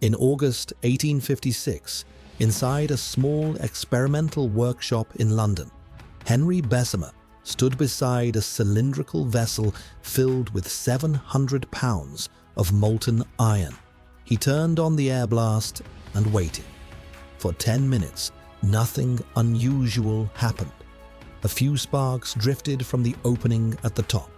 In August 1856, inside a small experimental workshop in London, Henry Bessemer stood beside a cylindrical vessel filled with 700 pounds of molten iron. He turned on the air blast and waited. For 10 minutes, nothing unusual happened. A few sparks drifted from the opening at the top.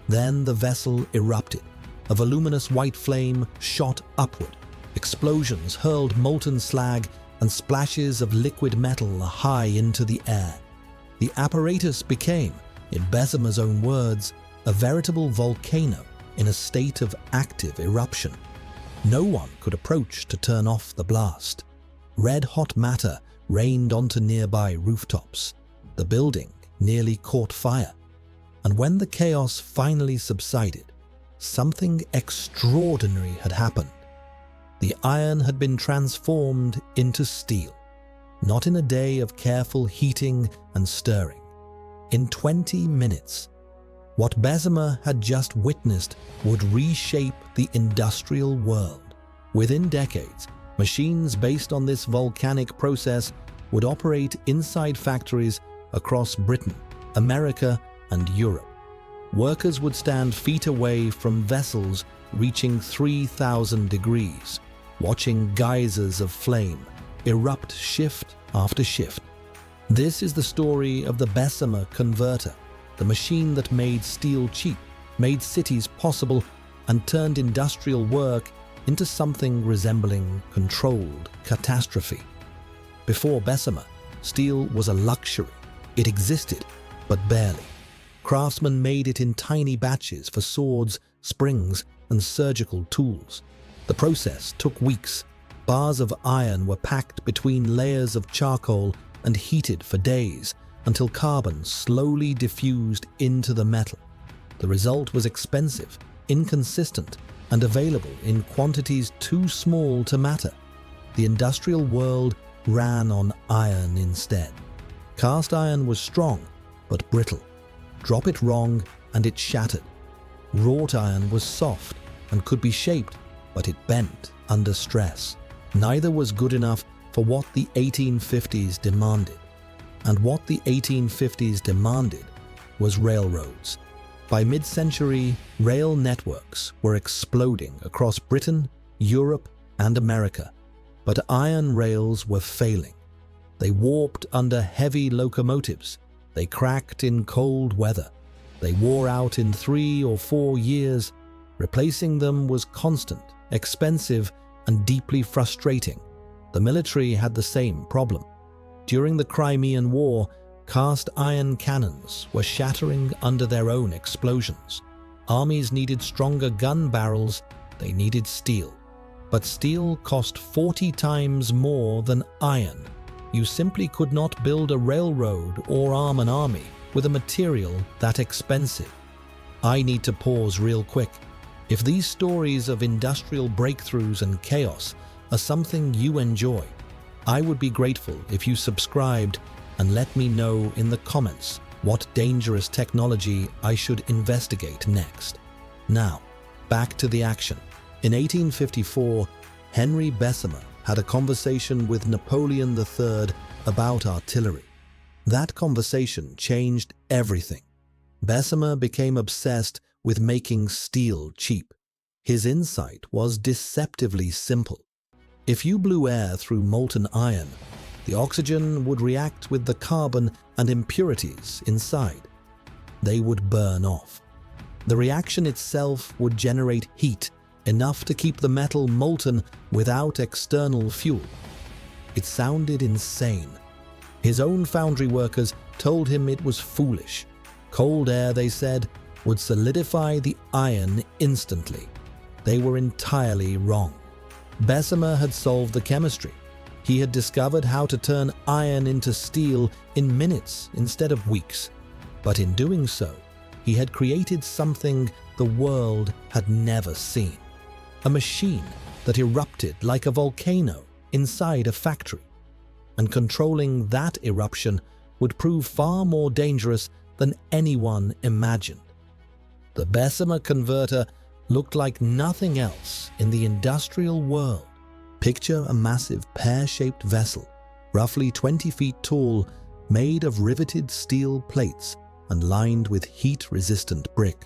Then the vessel erupted. A voluminous white flame shot upward. Explosions hurled molten slag and splashes of liquid metal high into the air. The apparatus became, in Bessemer's own words, a veritable volcano in a state of active eruption. No one could approach to turn off the blast. Red-hot matter rained onto nearby rooftops. The building nearly caught fire. And when the chaos finally subsided, something extraordinary had happened. The iron had been transformed into steel, not in a day of careful heating and stirring. In 20 minutes, what Bessemer had just witnessed would reshape the industrial world. Within decades, machines based on this volcanic process would operate inside factories across Britain, America, and Europe. Workers would stand feet away from vessels reaching 3,000 degrees, watching geysers of flame erupt shift after shift. This is the story of the Bessemer Converter, the machine that made steel cheap, made cities possible, and turned industrial work into something resembling controlled catastrophe. Before Bessemer, steel was a luxury. It existed, but barely. Craftsmen made it in tiny batches for swords, springs, and surgical tools. The process took weeks. Bars of iron were packed between layers of charcoal and heated for days until carbon slowly diffused into the metal. The result was expensive, inconsistent, and available in quantities too small to matter. The industrial world ran on iron instead. Cast iron was strong, but brittle. Drop it wrong and it shattered. Wrought iron was soft and could be shaped, but it bent under stress. Neither was good enough for what the 1850s demanded. And what the 1850s demanded was railroads. By mid-century, rail networks were exploding across Britain, Europe, and America, but iron rails were failing. They warped under heavy locomotives. They cracked in cold weather. They wore out in 3 or 4 years. Replacing them was constant, expensive, and deeply frustrating. The military had the same problem. During the Crimean War, cast iron cannons were shattering under their own explosions. Armies needed stronger gun barrels. They needed steel. But steel cost 40 times more than iron. You simply could not build a railroad or arm an army with a material that expensive. I need to pause real quick. If these stories of industrial breakthroughs and chaos are something you enjoy, I would be grateful if you subscribed and let me know in the comments what dangerous technology I should investigate next. Now, back to the action. In 1854, Henry Bessemer had a conversation with Napoleon III about artillery. That conversation changed everything. Bessemer became obsessed with making steel cheap. His insight was deceptively simple. If you blew air through molten iron, the oxygen would react with the carbon and impurities inside. They would burn off. The reaction itself would generate heat, enough to keep the metal molten without external fuel. It sounded insane. His own foundry workers told him it was foolish. Cold air, they said, would solidify the iron instantly. They were entirely wrong. Bessemer had solved the chemistry. He had discovered how to turn iron into steel in minutes instead of weeks. But in doing so, he had created something the world had never seen. A machine that erupted like a volcano inside a factory. And controlling that eruption would prove far more dangerous than anyone imagined. The Bessemer Converter looked like nothing else in the industrial world. Picture a massive pear-shaped vessel, roughly 20 feet tall, made of riveted steel plates and lined with heat-resistant brick.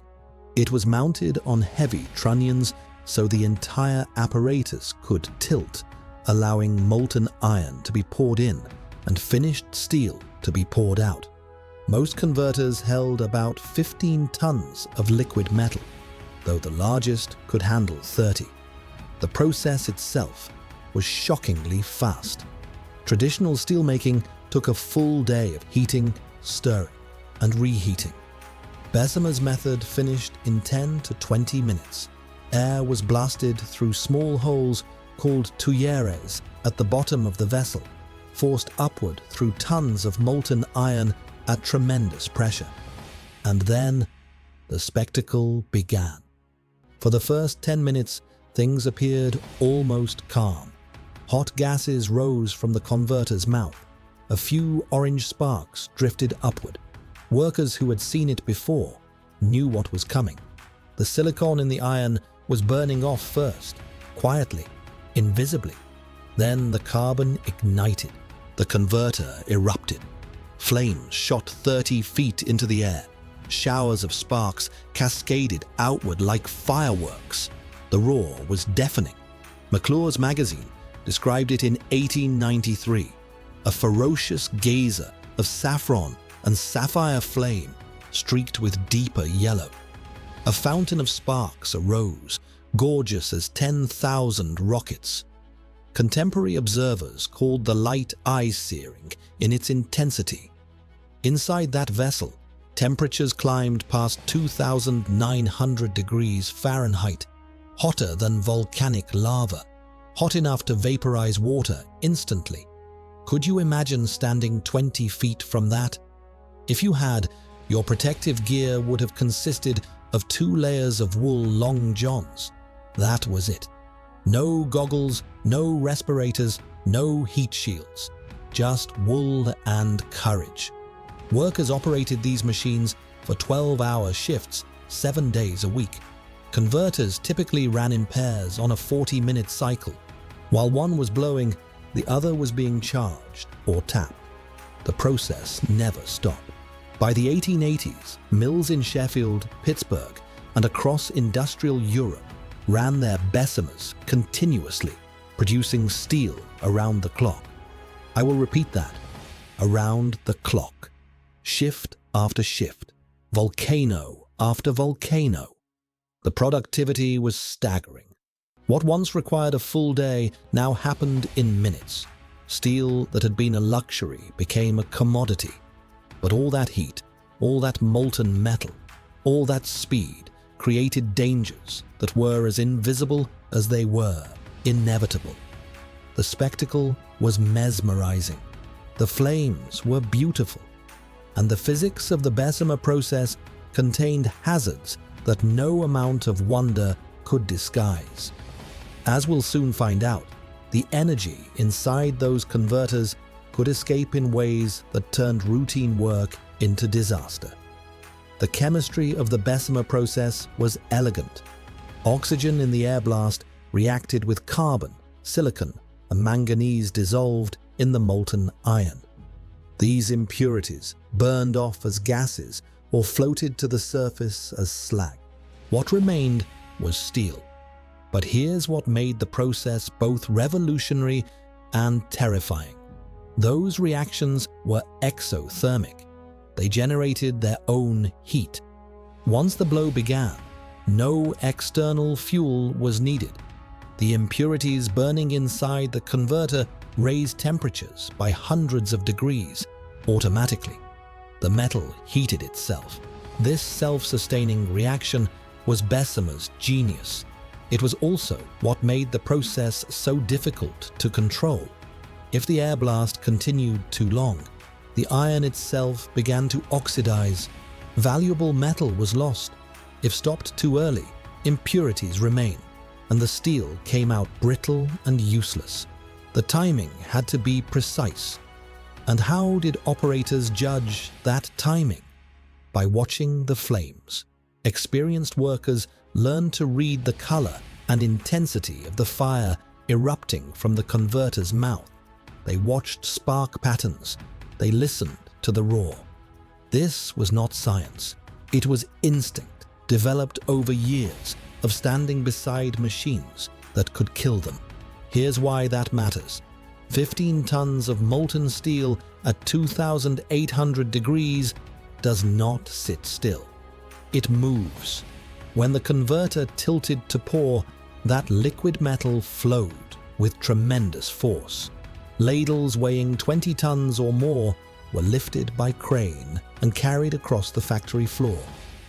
It was mounted on heavy trunnions so the entire apparatus could tilt, allowing molten iron to be poured in and finished steel to be poured out. Most converters held about 15 tons of liquid metal, though the largest could handle 30. The process itself was shockingly fast. Traditional steelmaking took a full day of heating, stirring, and reheating. Bessemer's method finished in 10 to 20 minutes. Air was blasted through small holes called tuyeres at the bottom of the vessel, forced upward through tons of molten iron at tremendous pressure. And then the spectacle began. For the first 10 minutes, things appeared almost calm. Hot gases rose from the converter's mouth. A few orange sparks drifted upward. Workers who had seen it before knew what was coming. The silicon in the iron was burning off first, quietly, invisibly. Then the carbon ignited. The converter erupted. Flames shot 30 feet into the air. Showers of sparks cascaded outward like fireworks. The roar was deafening. McClure's magazine described it in 1893, a ferocious geyser of saffron and sapphire flame streaked with deeper yellow. A fountain of sparks arose, gorgeous as 10,000 rockets. Contemporary observers called the light eye-searing in its intensity. Inside that vessel, temperatures climbed past 2,900 degrees Fahrenheit, hotter than volcanic lava, hot enough to vaporize water instantly. Could you imagine standing 20 feet from that? If you had, your protective gear would have consisted of 2 layers of wool long johns. That was it. No goggles, no respirators, no heat shields. Just wool and courage. Workers operated these machines for 12-hour shifts, 7 days a week. Converters typically ran in pairs on a 40-minute cycle. While one was blowing, the other was being charged or tapped. The process never stopped. By the 1880s, mills in Sheffield, Pittsburgh, and across industrial Europe ran their Bessemers continuously, producing steel around the clock. I will repeat that. Around the clock. Shift after shift. Volcano after volcano. The productivity was staggering. What once required a full day now happened in minutes. Steel that had been a luxury became a commodity. But all that heat, all that molten metal, all that speed created dangers that were as invisible as they were inevitable. The spectacle was mesmerizing. The flames were beautiful. And the physics of the Bessemer process contained hazards that no amount of wonder could disguise. As we'll soon find out, the energy inside those converters could escape in ways that turned routine work into disaster. The chemistry of the Bessemer process was elegant. Oxygen in the air blast reacted with carbon, silicon, and manganese dissolved in the molten iron. These impurities burned off as gases or floated to the surface as slag. What remained was steel. But here's what made the process both revolutionary and terrifying. Those reactions were exothermic. They generated their own heat. Once the blow began, no external fuel was needed. The impurities burning inside the converter raised temperatures by hundreds of degrees automatically. The metal heated itself. This self-sustaining reaction was Bessemer's genius. It was also what made the process so difficult to control. If the air blast continued too long, the iron itself began to oxidize. Valuable metal was lost. If stopped too early, impurities remained, and the steel came out brittle and useless. The timing had to be precise. And how did operators judge that timing? By watching the flames. Experienced workers learned to read the color and intensity of the fire erupting from the converter's mouth. They watched spark patterns. They listened to the roar. This was not science. It was instinct, developed over years of standing beside machines that could kill them. Here's why that matters. 15 tons of molten steel at 2,800 degrees does not sit still. It moves. When the converter tilted to pour, that liquid metal flowed with tremendous force. Ladles weighing 20 tons or more were lifted by crane and carried across the factory floor.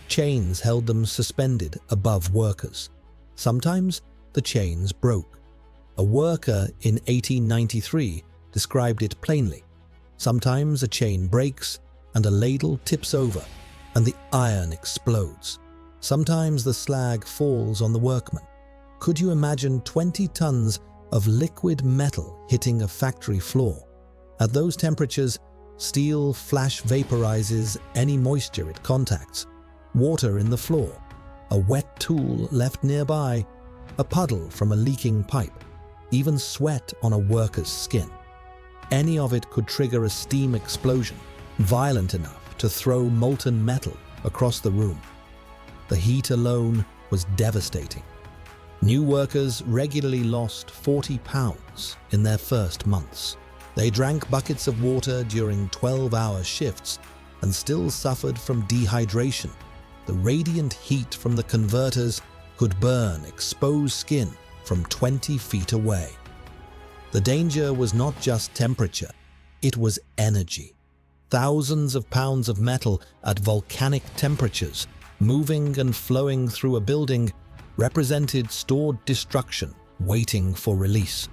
Chains held them suspended above workers. Sometimes the chains broke. A worker in 1893 described it plainly. Sometimes a chain breaks and a ladle tips over and the iron explodes. Sometimes the slag falls on the workman. Could you imagine 20 tons of liquid metal hitting a factory floor? At those temperatures, steel flash vaporizes any moisture it contacts. Water in the floor, a wet tool left nearby, a puddle from a leaking pipe, even sweat on a worker's skin. Any of it could trigger a steam explosion, violent enough to throw molten metal across the room. The heat alone was devastating. New workers regularly lost 40 pounds in their first months. They drank buckets of water during 12-hour shifts and still suffered from dehydration. The radiant heat from the converters could burn exposed skin from 20 feet away. The danger was not just temperature, it was energy. Thousands of pounds of metal at volcanic temperatures, moving and flowing through a building, represented stored destruction waiting for release.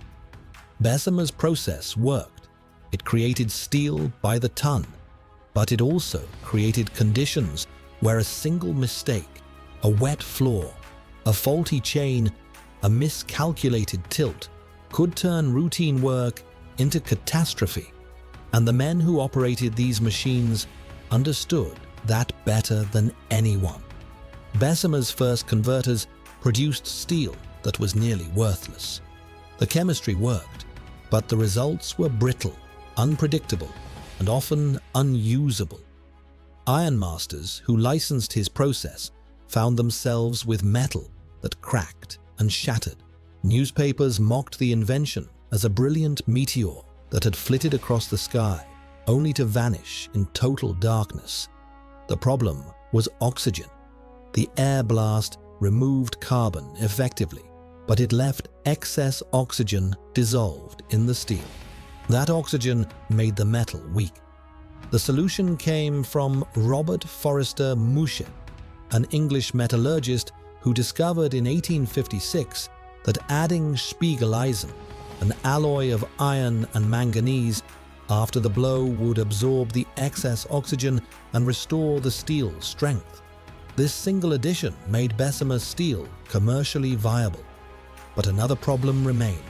Bessemer's process worked. It created steel by the ton, but it also created conditions where a single mistake, a wet floor, a faulty chain, a miscalculated tilt could turn routine work into catastrophe. And the men who operated these machines understood that better than anyone. Bessemer's first converters produced steel that was nearly worthless. The chemistry worked, but the results were brittle, unpredictable, and often unusable. Ironmasters who licensed his process found themselves with metal that cracked and shattered. Newspapers mocked the invention as a brilliant meteor that had flitted across the sky, only to vanish in total darkness. The problem was oxygen. The Air-Blast removed carbon effectively, but it left excess oxygen dissolved in the steel. That oxygen made the metal weak. The solution came from Robert Forrester Mouchet, an English metallurgist who discovered in 1856 that adding Spiegel, an alloy of iron and manganese, after the blow would absorb the excess oxygen and restore the steel's strength. This single addition made Bessemer steel commercially viable. But another problem remained.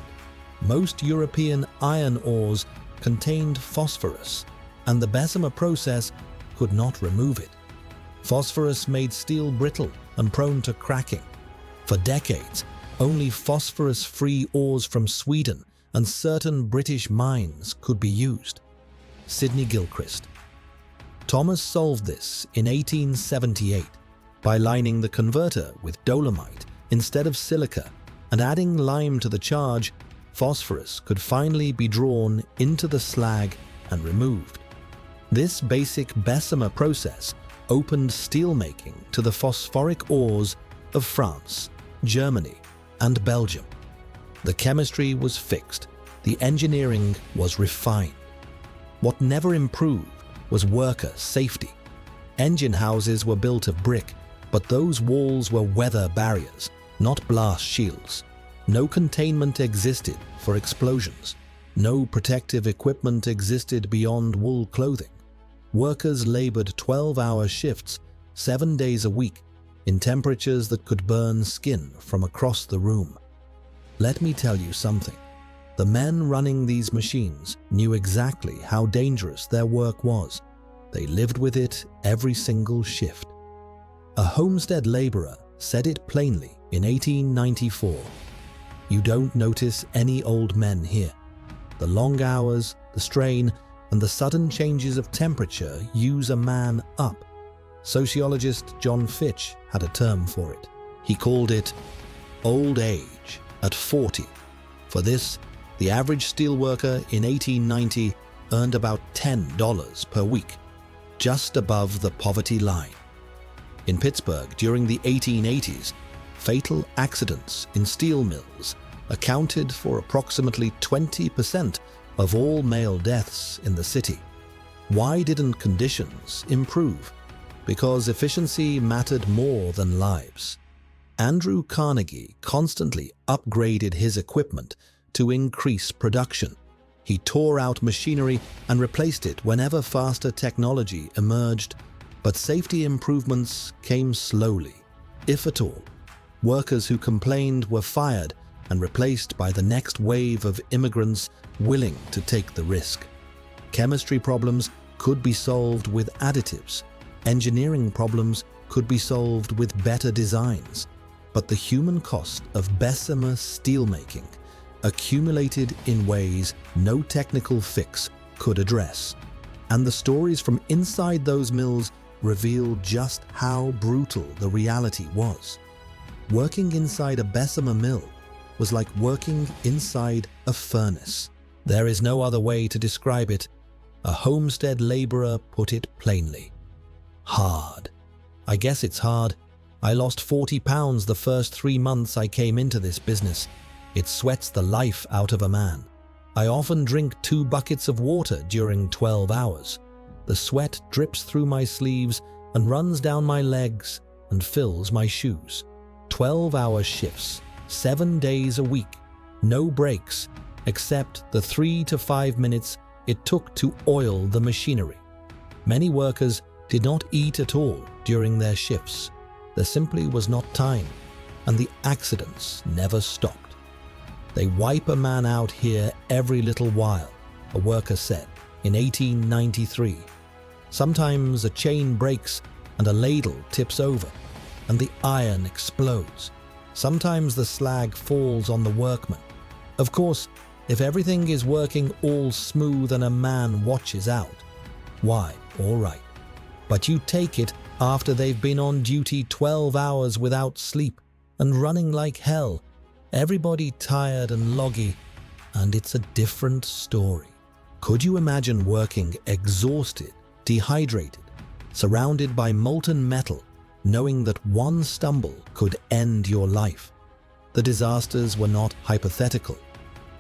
Most European iron ores contained phosphorus, and the Bessemer process could not remove it. Phosphorus made steel brittle and prone to cracking. For decades, only phosphorus-free ores from Sweden and certain British mines could be used. Sidney Gilchrist. Thomas solved this in 1878 by lining the converter with dolomite instead of silica and adding lime to the charge. Phosphorus could finally be drawn into the slag and removed. This basic Bessemer process opened steelmaking to the phosphoric ores of France, Germany, and Belgium. The chemistry was fixed, the engineering was refined. What never improved was worker safety. Engine houses were built of brick, but those walls were weather barriers, not blast shields. No containment existed for explosions. No protective equipment existed beyond wool clothing. Workers labored 12-hour shifts, 7 days a week, in temperatures that could burn skin from across the room. Let me tell you something. The men running these machines knew exactly how dangerous their work was. They lived with it every single shift. A homestead laborer said it plainly in 1894. You don't notice any old men here. The long hours, the strain, and the sudden changes of temperature use a man up. Sociologist John Fitch had a term for it. He called it old age at 40. For this, the average steelworker in 1890 earned about $10 per week, just above the poverty line. In Pittsburgh, during the 1880s, fatal accidents in steel mills accounted for approximately 20% of all male deaths in the city. Why didn't conditions improve? Because efficiency mattered more than lives. Andrew Carnegie constantly upgraded his equipment to increase production. He tore out machinery and replaced it whenever faster technology emerged, but safety improvements came slowly, if at all. Workers who complained were fired and replaced by the next wave of immigrants willing to take the risk. Chemistry problems could be solved with additives. Engineering problems could be solved with better designs. But the human cost of Bessemer steelmaking accumulated in ways no technical fix could address. And the stories from inside those mills reveal just how brutal the reality was. Working inside a Bessemer mill was like working inside a furnace. There is no other way to describe it. A homestead laborer put it plainly. Hard. I guess it's hard. I lost 40 pounds the first 3 months I came into this business. It sweats the life out of a man. I often drink 2 buckets of water during 12 hours. The sweat drips through my sleeves and runs down my legs and fills my shoes. 12-hour shifts, 7 days a week, no breaks, except the 3 to 5 minutes it took to oil the machinery. Many workers did not eat at all during their shifts. There simply was not time, and the accidents never stopped. They wipe a man out here every little while, a worker said in 1893. Sometimes a chain breaks and a ladle tips over, and the iron explodes. Sometimes the slag falls on the workman. Of course, if everything is working all smooth and a man watches out, why, all right. But you take it after they've been on duty 12 hours without sleep and running like hell, everybody tired and loggy, and it's a different story. Could you imagine working exhausted, dehydrated, surrounded by molten metal, knowing that one stumble could end your life? The disasters were not hypothetical.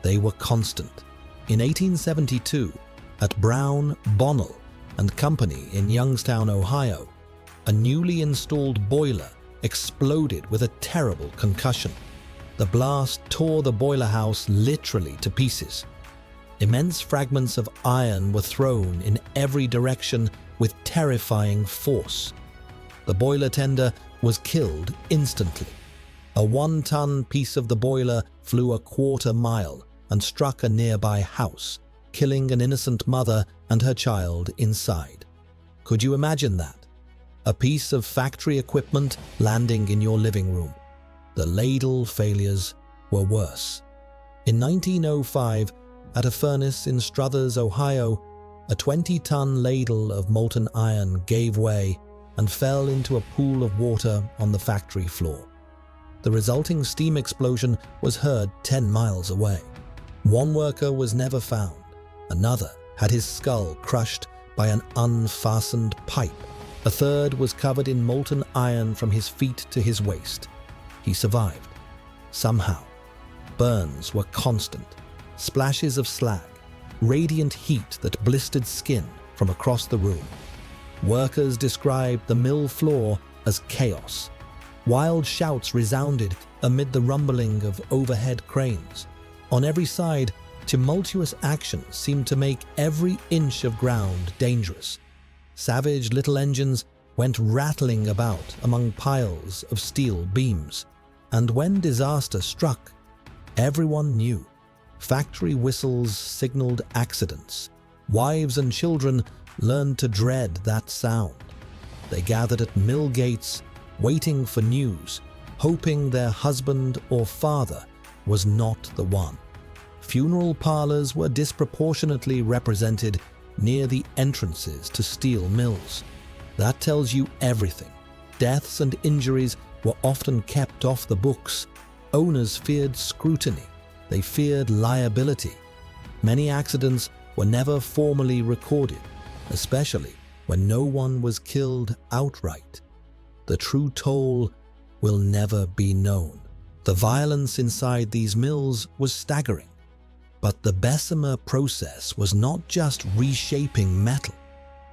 They were constant. In 1872, at Brown, Bonnell and Company in Youngstown, Ohio, a newly installed boiler exploded with a terrible concussion. The blast tore the boiler house literally to pieces. Immense fragments of iron were thrown in every direction with terrifying force. The boiler tender was killed instantly. A 1-ton piece of the boiler flew a quarter mile and struck a nearby house, killing an innocent mother and her child inside. Could you imagine that? A piece of factory equipment landing in your living room. The ladle failures were worse. In 1905, at a furnace in Struthers, Ohio, a 20-ton ladle of molten iron gave way and fell into a pool of water on the factory floor. The resulting steam explosion was heard 10 miles away. One worker was never found. Another had his skull crushed by an unfastened pipe. A third was covered in molten iron from his feet to his waist. He survived. Somehow. Burns were constant. Splashes of slag. Radiant heat that blistered skin from across the room. Workers described the mill floor as chaos. Wild shouts resounded amid the rumbling of overhead cranes. On every side, tumultuous action seemed to make every inch of ground dangerous. Savage little engines went rattling about among piles of steel beams. And when disaster struck, everyone knew. Factory whistles signaled accidents. Wives and children learned to dread that sound. They gathered at mill gates, waiting for news, hoping their husband or father was not the one. Funeral parlors were disproportionately represented near the entrances to steel mills. That tells you everything. Deaths and injuries were often kept off the books. Owners feared scrutiny. They feared liability. Many accidents were never formally recorded, especially when no one was killed outright. The true toll will never be known. The violence inside these mills was staggering. But the Bessemer process was not just reshaping metal.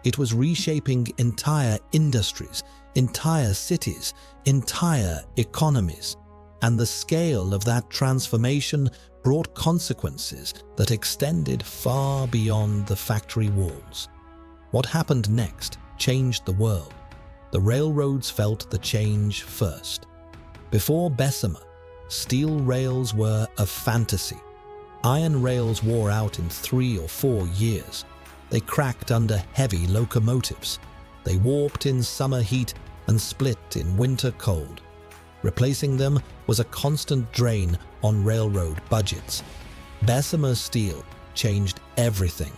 It was reshaping entire industries, entire cities, entire economies. And the scale of that transformation brought consequences that extended far beyond the factory walls. What happened next changed the world. The railroads felt the change first. Before Bessemer, steel rails were a fantasy. Iron rails wore out in 3 or 4 years. They cracked under heavy locomotives. They warped in summer heat and split in winter cold. Replacing them was a constant drain on railroad budgets. Bessemer steel changed everything.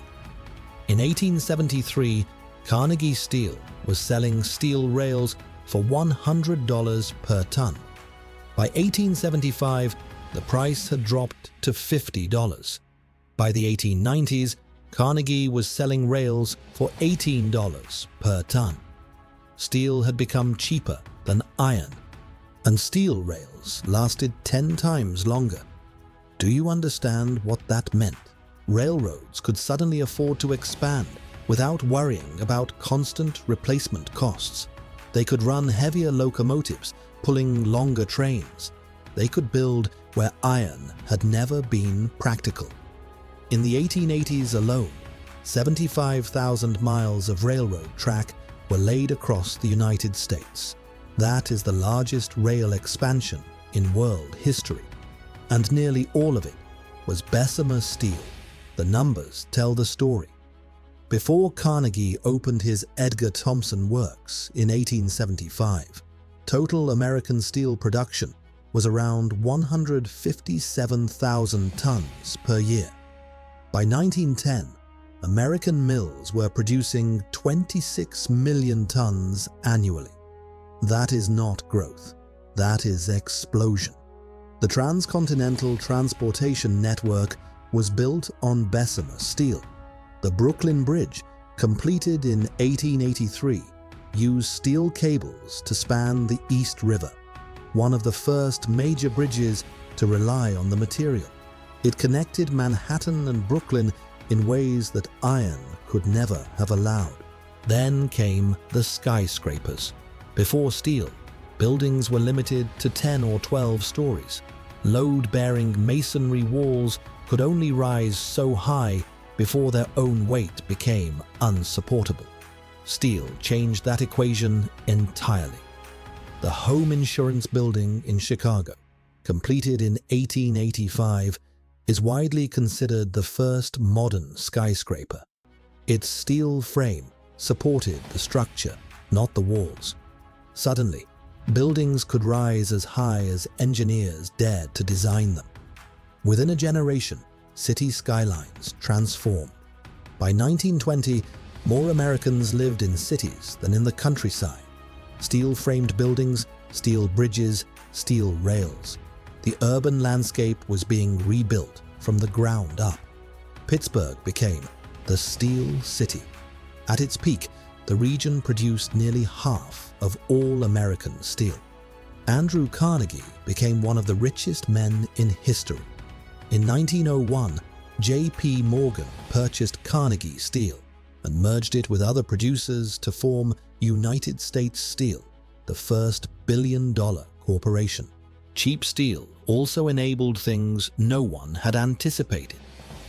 In 1873, Carnegie Steel was selling steel rails for $100 per ton. By 1875, the price had dropped to $50. By the 1890s, Carnegie was selling rails for $18 per ton. Steel had become cheaper than iron, and steel rails lasted 10 times longer. Do you understand what that meant? Railroads could suddenly afford to expand without worrying about constant replacement costs. They could run heavier locomotives, pulling longer trains. They could build where iron had never been practical. In the 1880s alone, 75,000 miles of railroad track were laid across the United States. That is the largest rail expansion in world history. And nearly all of it was Bessemer steel. The numbers tell the story. Before Carnegie opened his Edgar Thomson Works in 1875, total American steel production was around 157,000 tons per year. By 1910, American mills were producing 26 million tons annually. That is not growth. That is explosion. The transcontinental transportation network was built on Bessemer steel. The Brooklyn Bridge, completed in 1883, used steel cables to span the East River, one of the first major bridges to rely on the material. It connected Manhattan and Brooklyn in ways that iron could never have allowed. Then came the skyscrapers. Before steel, buildings were limited to 10 or 12 stories. Load-bearing masonry walls could only rise so high before their own weight became unsupportable. Steel changed that equation entirely. The Home Insurance Building in Chicago, completed in 1885, is widely considered the first modern skyscraper. Its steel frame supported the structure, not the walls. Suddenly, buildings could rise as high as engineers dared to design them. Within a generation, city skylines transformed. By 1920, more Americans lived in cities than in the countryside. Steel-framed buildings, steel bridges, steel rails. The urban landscape was being rebuilt from the ground up. Pittsburgh became the Steel City. At its peak, the region produced nearly half of all American steel. Andrew Carnegie became one of the richest men in history. In 1901, J.P. Morgan purchased Carnegie Steel and merged it with other producers to form United States Steel, the first billion-dollar corporation. Cheap steel also enabled things no one had anticipated.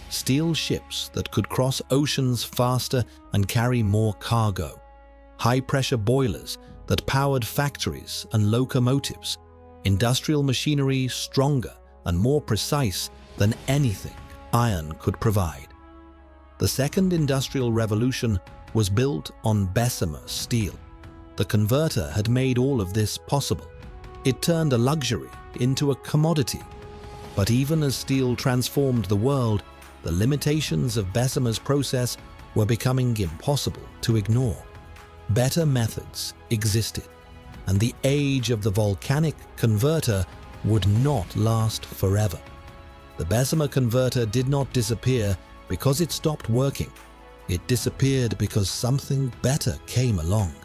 Steel ships that could cross oceans faster and carry more cargo. High-pressure boilers that powered factories and locomotives. Industrial machinery stronger and more precise than anything iron could provide. The second industrial revolution was built on Bessemer steel. The converter had made all of this possible. It turned a luxury into a commodity. But even as steel transformed the world, the limitations of Bessemer's process were becoming impossible to ignore. Better methods existed, and the age of the volcanic converter would not last forever. The Bessemer converter did not disappear because it stopped working. It disappeared because something better came along.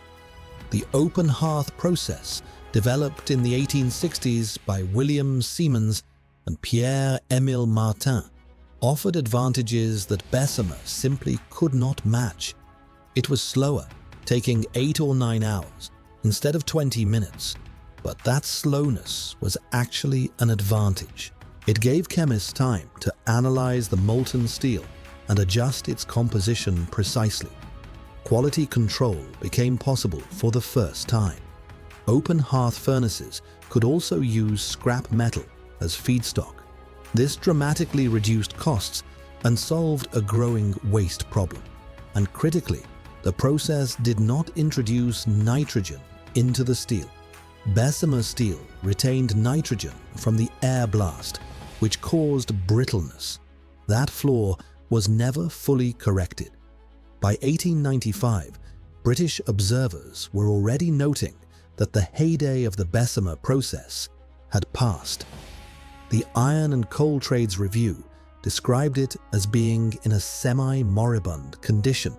The open hearth process, developed in the 1860s by William Siemens and Pierre-Émile Martin, offered advantages that Bessemer simply could not match. It was slower, taking 8 or 9 hours instead of 20 minutes, but that slowness was actually an advantage. It gave chemists time to analyze the molten steel and adjust its composition precisely. Quality control became possible for the first time. Open hearth furnaces could also use scrap metal as feedstock. This dramatically reduced costs and solved a growing waste problem. And critically, the process did not introduce nitrogen into the steel. Bessemer steel retained nitrogen from the air blast, which caused brittleness. That flaw was never fully corrected. By 1895, British observers were already noting that the heyday of the Bessemer process had passed. The Iron and Coal Trades Review described it as being in a semi-moribund condition.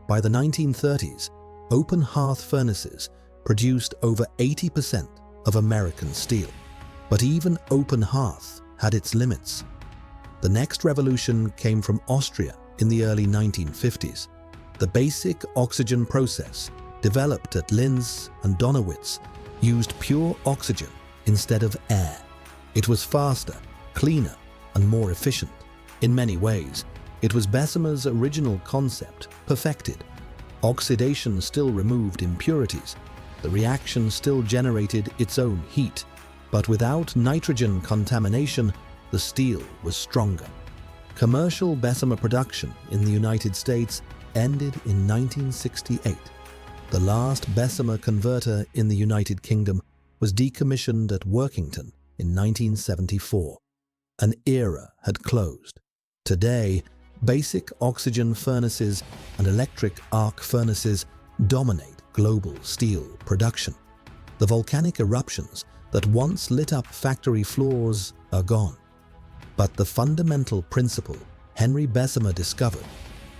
By the 1930s, open hearth furnaces produced over 80% of American steel. But even open hearth had its limits. The next revolution came from Austria in the early 1950s. The basic oxygen process, developed at Linz and Donawitz, used pure oxygen instead of air. It was faster, cleaner, and more efficient. In many ways, it was Bessemer's original concept perfected. Oxidation still removed impurities. The reaction still generated its own heat. But without nitrogen contamination, the steel was stronger. Commercial Bessemer production in the United States ended in 1968. The last Bessemer converter in the United Kingdom was decommissioned at Workington in 1974. An era had closed. Today, basic oxygen furnaces and electric arc furnaces dominate global steel production. The volcanic eruptions that once lit up factory floors are gone. But the fundamental principle Henry Bessemer discovered,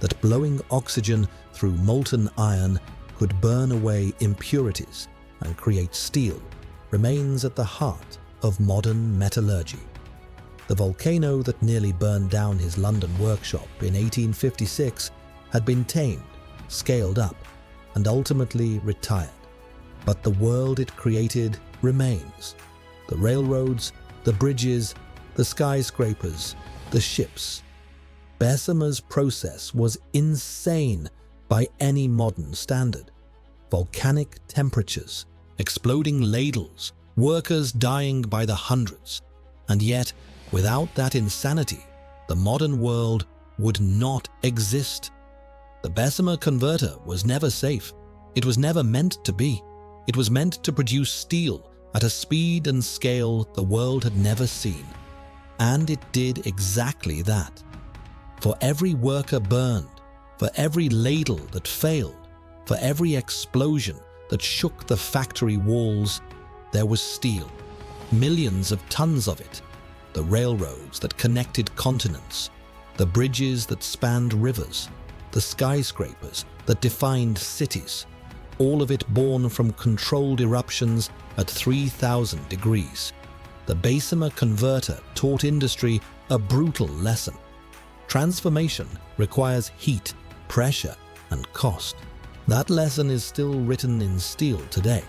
that blowing oxygen through molten iron could burn away impurities and create steel, remains at the heart of modern metallurgy. The volcano that nearly burned down his London workshop in 1856 had been tamed, scaled up, and ultimately retired. But the world it created remains. The railroads, the bridges, the skyscrapers, the ships. Bessemer's process was insane by any modern standard. Volcanic temperatures, exploding ladles, workers dying by the hundreds. And yet, without that insanity, the modern world would not exist. The Bessemer converter was never safe. It was never meant to be. It was meant to produce steel at a speed and scale the world had never seen. And it did exactly that. For every worker burned, for every ladle that failed, for every explosion that shook the factory walls, there was steel, millions of tons of it. The railroads that connected continents, the bridges that spanned rivers, the skyscrapers that defined cities, all of it born from controlled eruptions at 3,000 degrees. The Bessemer converter taught industry a brutal lesson. Transformation requires heat, pressure, and cost. That lesson is still written in steel today.